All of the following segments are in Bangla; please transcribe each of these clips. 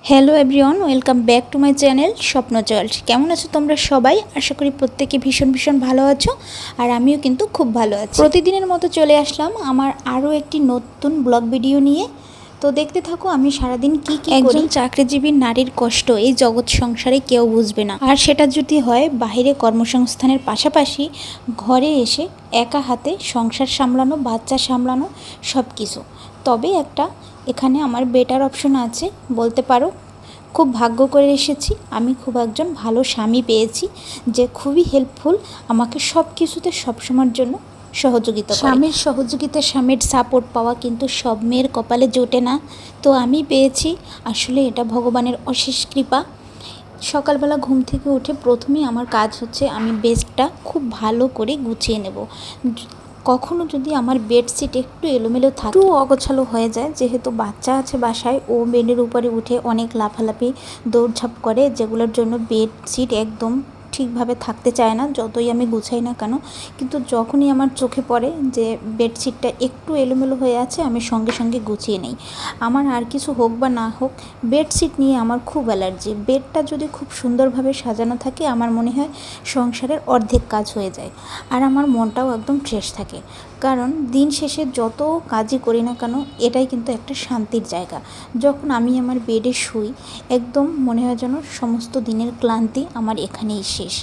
Hello everyone, welcome back to my channel স্বপ্ন চার্চ। কেমন আছো তোমরা সবাই? আশা করি প্রত্যেকে ভীষণ ভালো আছো, আর আমিও কিন্তু খুব ভালো আছি। প্রতিদিনের মতো চলে আসলাম আমার আরও একটি নতুন ব্লগ ভিডিও নিয়ে। তো দেখতে থাকো আমি সারাদিন কি কি একজন চাকরিজীবী নারীর কষ্ট এই জগৎ সংসারে কেউ বুঝবে না। আর সেটা যদি হয় বাইরে কর্মসংস্থানের পাশাপাশি ঘরে এসে একা হাতে সংসার সামলানো, বাচ্চা সামলানো, সব কিছু। তবে এখানে আমার বেটার অপশন আছে বলতে পারো। খুব ভাগ্য করে এসেছি, আমি খুব একজন ভালো স্বামী পেয়েছি যে খুবই হেল্পফুল, আমাকে সব কিছুতে সবসময়ের জন্য সহযোগিতা করে। স্বামীর সহযোগিতা, স্বামীর সাপোর্ট পাওয়া কিন্তু সব মেয়ের কপালে জোটে না, তো আমি পেয়েছি। আসলে এটা ভগবানের অশেষ কৃপা। সকালবেলা ঘুম থেকে উঠে প্রথমেই আমার কাজ হচ্ছে আমি বেডটা খুব ভালো করে গুছিয়ে নেব। কখনো যদি আমার বেডশিট একটু এলোমেলো থাকে, একটু অগোছালো হয়ে যায়, যেহেতু বাচ্চা আছে বাসায়, ও বেডের উপরে উঠে অনেক লাফালাফি দৌড়ঝাঁপ করে, যেগুলোর জন্য বেডশিট একদম ঠিকভাবে থাকতে চায় না যতই আমি গুছাই না কেন। কিন্তু যখনই আমার চোখে পড়ে যে বেডশিটটা একটু এলোমেলো হয়ে আছে, আমি সঙ্গে সঙ্গে গুছিয়ে নিই। আমার আর কিছু হোক বা না হোক, বেডশিট নিয়ে আমার খুব অ্যালার্জি। বেডটা যদি খুব সুন্দরভাবে সাজানো থাকে, আমার মনে হয় সংসারের অর্ধেক কাজ হয়ে যায়, আর আমার মনটাও একদম ফ্রেশ থাকে। কারণ দিন শেষে যত কাজই করি না কেন, এটাই কিন্তু একটা শান্তির জায়গা। যখন আমি আমার বেডে শুই, একদম মনে হয় যেন সমস্ত দিনের ক্লান্তি আমার এখানেই শেষ,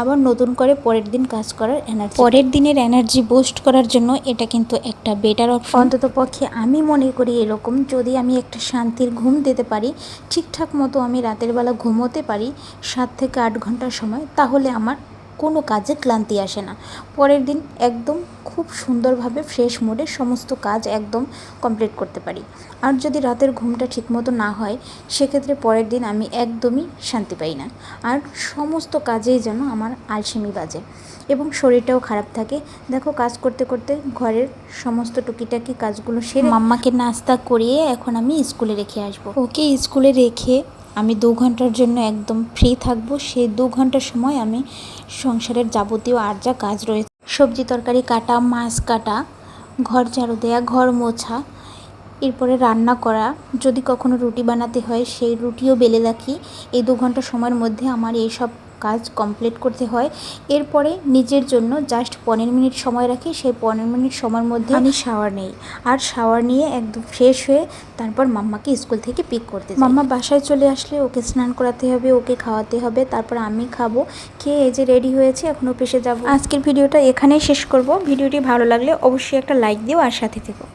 আবার নতুন করে পরের দিন কাজ করার এনার্জি, পরের দিনের এনার্জি বুস্ট করার জন্য এটা কিন্তু একটা বেটার অপশন। অন্তত পক্ষে আমি মনে করি এরকম, যদি আমি একটা শান্তির ঘুম দিতে পারি, ঠিকঠাক মতো আমি রাতের বেলা ঘুমোতে পারি 7 থেকে 8 ঘন্টার সময়, তাহলে আমার কোনো কাজে ক্লান্তি আসে না। পরের দিন একদম খুব সুন্দরভাবে ফ্রেশ মুডে সমস্ত কাজ একদম কমপ্লিট করতে পারি। আর যদি রাতের ঘুমটা ঠিকমতো না হয়, সেক্ষেত্রে পরের দিন আমি একদমই শান্তি পাই না, আর সমস্ত কাজেই যেন আমার আলসেমি বাজে এবং শরীরটাও খারাপ থাকে। দেখো, কাজ করতে করতে ঘরের সমস্ত টুকিটাকি কাজগুলো সেরে মাম্মাকে নাস্তা করিয়ে এখন আমি স্কুলে রেখে আসবো। ওকে স্কুলে রেখে আমি 2 ঘন্টার জন্য একদম ফ্রি থাকবো। সেই 2 ঘন্টার সময় আমি সংসারের যাবতীয় আর যা কাজ রয়েছে, সবজি তরকারি কাটা, মাছ কাটা, ঘর ঝাড়ু দেয়া, ঘর মোছা, এরপরে রান্না করা, যদি কখনো রুটি বানাতে হয় সেই রুটিও বেলে রাখি। এই 2 ঘন্টা সময়ের মধ্যে আমার এই সব কাজ কমপ্লিট করতে হয়। এরপরে নিজের জন্য জাস্ট 15 মিনিট সময় রাখি। সেই 15 মিনিট সময়ের মধ্যে আমি শাওয়ার নিই, আর শাওয়ার নিয়ে একদম ফ্রেশ হয়ে তারপর মাম্মাকে স্কুল থেকে পিক করতে যাই। মাম্মা বাসায় চলে আসলে ওকে স্নান করাতে হবে, ওকে খাওয়াতে হবে, তারপর আমি খাবো। খেয়ে এই যে রেডি হয়েছে, এখন অফিসে যাব। আজকের ভিডিওটা এখানেই শেষ করব। ভিডিওটি ভালো লাগলে অবশ্যই একটা লাইক দিও আর সাথে থেকো।